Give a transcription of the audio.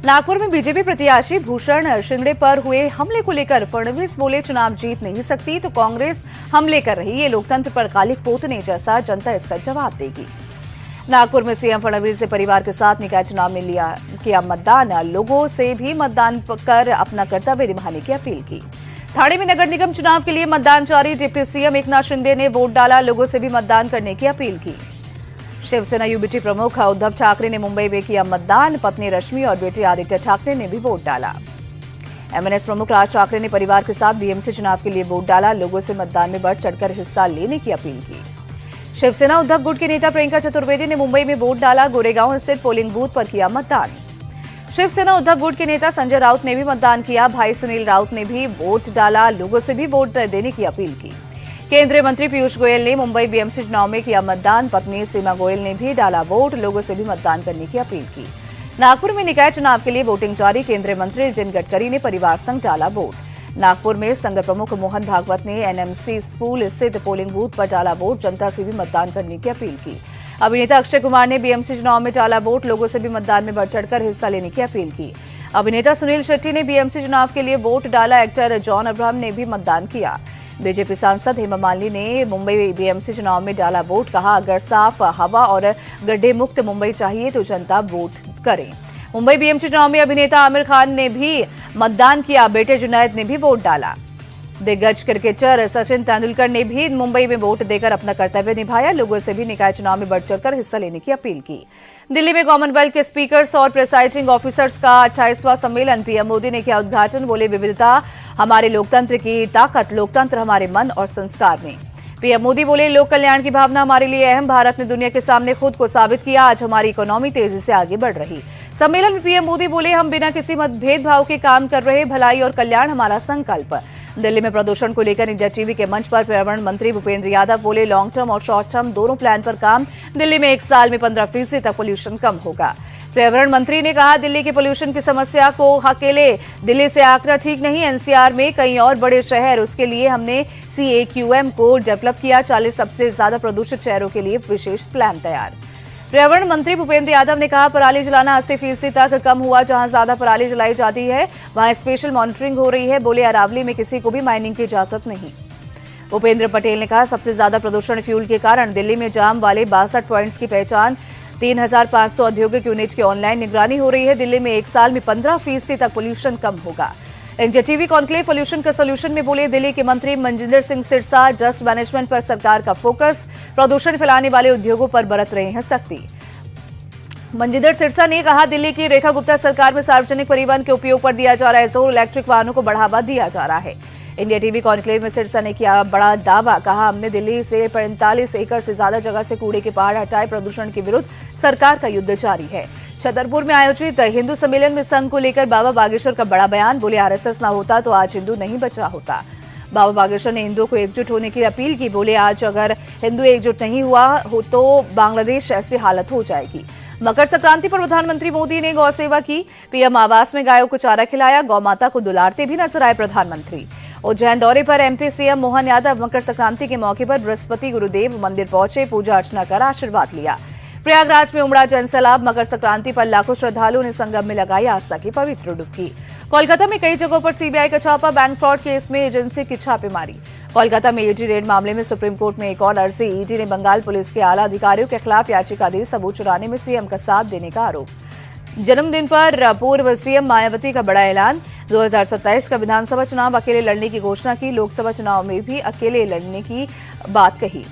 नागपुर में बीजेपी प्रत्याशी भूषण शिंगड़े पर हुए हमले को लेकर फडणवीस बोले, चुनाव जीत नहीं सकती तो कांग्रेस हमले कर रही, ये लोकतंत्र पर काली पोतने जैसा, जनता इसका जवाब देगी। नागपुर में सीएम फडणवीस ने परिवार के साथ निकाय चुनाव में किया मतदान, लोगों से भी मतदान कर अपना कर्तव्य निभाने की अपील की। ठाणे में नगर निगम चुनाव के लिए मतदान जारी, डिप्टी सीएम एकनाथ शिंदे ने वोट डाला, लोगों से भी मतदान करने की अपील की। शिवसेना यूबीटी प्रमुख उद्धव ठाकरे ने मुंबई में किया मतदान, पत्नी रश्मि और बेटे आदित्य ठाकरे ने भी वोट डाला। एमएनएस प्रमुख राज ठाकरे ने परिवार के साथ बीएमसी चुनाव के लिए वोट डाला, लोगों से मतदान में बढ़ चढ़कर हिस्सा लेने की अपील की। शिवसेना उद्धव गुट के नेता प्रियंका चतुर्वेदी ने मुंबई में वोट डाला, गोरेगांव स्थित पोलिंग बूथ पर किया मतदान। शिवसेना उद्धव गुट के नेता संजय राउत ने भी मतदान किया, भाई सुनील राउत ने भी वोट डाला, लोगों से भी वोट देने की अपील की। केंद्रीय मंत्री पीयूष गोयल ने मुंबई बीएमसी चुनाव में किया मतदान, पत्नी सीमा गोयल ने भी डाला वोट, लोगों से भी मतदान करने की अपील की। नागपुर में निकाय चुनाव के लिए वोटिंग जारी, केंद्रीय मंत्री नितिन गडकरी ने परिवार संग डाला वोट। नागपुर में संघ प्रमुख मोहन भागवत ने एनएमसी स्कूल स्थित पोलिंग बूथ पर डाला वोट, जनता से भी मतदान करने की अपील की। अभिनेता अक्षय कुमार ने बीएमसी चुनाव में डाला वोट, लोगों से भी मतदान में बढ़ चढ़कर हिस्सा लेने की अपील की। अभिनेता सुनील शेट्टी ने बीएमसी चुनाव के लिए वोट डाला, एक्टर जॉन अब्राहम ने भी मतदान किया। बीजेपी सांसद हेमा मालिनी ने मुंबई बीएमसी चुनाव में डाला वोट, कहा अगर साफ हवा और गड्ढे मुक्त मुंबई चाहिए तो जनता वोट करे। मुंबई बीएमसी चुनाव में अभिनेता आमिर खान ने भी मतदान किया, बेटे जुनैद ने भी वोट डाला। दिग्गज क्रिकेटर सचिन तेंदुलकर ने भी मुंबई में वोट देकर अपना कर्तव्य निभाया, लोगों से भी निकाय चुनाव में बढ़ चढ़कर हिस्सा लेने की अपील की। दिल्ली में कॉमनवेल्थ के स्पीकर्स और प्रिसाइडिंग ऑफिसर्स का 28वां सम्मेलन, पीएम मोदी ने किया उद्घाटन, बोले विविधता हमारे लोकतंत्र की ताकत, लोकतंत्र हमारे मन और संस्कार में। पीएम मोदी बोले लोक कल्याण की भावना हमारे लिए अहम, भारत ने दुनिया के सामने खुद को साबित किया, आज हमारी इकोनॉमी तेजी से आगे बढ़ रही। सम्मेलन में पीएम मोदी बोले हम बिना किसी भेदभाव के काम कर रहे, भलाई और कल्याण हमारा संकल्प। दिल्ली में प्रदूषण को लेकर इंडिया टीवी के मंच पर पर्यावरण मंत्री भूपेंद्र यादव बोले लॉन्ग टर्म और शॉर्ट टर्म दोनों प्लान पर काम, दिल्ली में 1 साल में 15% तक पोल्यूशन कम होगा। पर्यावरण मंत्री ने कहा दिल्ली के पोल्यूशन की समस्या को अकेले दिल्ली से आंकना ठीक नहीं, एनसीआर में कई और बड़े शहर, उसके लिए हमने CAQM को डेवलप किया, 40 सबसे ज्यादा प्रदूषित शहरों के लिए विशेष प्लान तैयार। पर्यावरण मंत्री भूपेंद्र यादव ने कहा पराली जलाना 80% तक कम हुआ, जहां ज्यादा पराली जलाई जाती है वहां स्पेशल मॉनिटरिंग हो रही है, बोले अरावली में किसी को भी माइनिंग की इजाजत नहीं। भूपेंद्र पटेल ने कहा सबसे ज्यादा प्रदूषण फ्यूल के कारण, दिल्ली में जाम वाले 62 पॉइंट्स की पहचान, 3500 औद्योगिक यूनिट की ऑनलाइन निगरानी हो रही है, दिल्ली में 1 साल में 15% तक पोल्यूशन कम होगा। इंडिया टीवी कॉन्क्लेव पोल्यूशन का सोल्यूशन में बोले दिल्ली के मंत्री मनजिंदर सिंह सिरसा, जस्ट मैनेजमेंट पर सरकार का फोकस, प्रदूषण फैलाने वाले उद्योगों पर बरत रहे हैं सख्ती। मनजिंदर सिरसा ने कहा दिल्ली की रेखा गुप्ता सरकार में सार्वजनिक परिवहन के उपयोग पर दिया जा रहा है जोर, इलेक्ट्रिक वाहनों को बढ़ावा दिया जा रहा है। इंडिया टीवी कॉन्क्लेव में सिरसा ने किया बड़ा दावा, कहा हमने दिल्ली से 45 एकड़ से ज्यादा जगह से कूड़े के पहाड़ हटाए, प्रदूषण के विरुद्ध सरकार का युद्ध जारी है। छतरपुर में आयोजित हिंदू सम्मेलन में संघ को लेकर बाबा बागेश्वर का बड़ा बयान, बोले आरएसएस ना होता तो आज हिंदू नहीं बचा होता। बाबा बागेश्वर ने हिंदुओं को एकजुट होने की अपील की, बोले आज अगर हिंदू एकजुट नहीं हुआ हो तो बांग्लादेश ऐसी हालत हो जाएगी। मकर संक्रांति पर प्रधानमंत्री मोदी ने गौ सेवा की, पीएम आवास में गायों को चारा खिलाया, गौ माता को दुलारते भी नजर आए प्रधानमंत्री। उज्जैन दौरे पर एमपी सीएम मोहन यादव मकर संक्रांति के मौके पर बृहस्पति गुरुदेव मंदिर पहुंचे, पूजा अर्चना कर आशीर्वाद लिया। प्रयागराज में उमड़ा जनसैलाब, मकर संक्रांति पर लाखों श्रद्धालुओं ने संगम में लगाई आस्था की पवित्र डुबकी। कोलकाता में कई जगहों पर सीबीआई का छापा, बैंक फ्रॉड केस में एजेंसी की छापेमारी। कोलकाता में ईडी रेड मामले में सुप्रीम कोर्ट में एक और अर्जी, ईडी ने बंगाल पुलिस के आला अधिकारियों के खिलाफ याचिका दी, सबूत चुराने में सीएम का साथ देने का आरोप। जन्मदिन पर पूर्व सीएम मायावती का बड़ा ऐलान, 2027 का विधानसभा चुनाव अकेले लड़ने की घोषणा की, लोकसभा चुनाव में भी अकेले लड़ने की बात कही।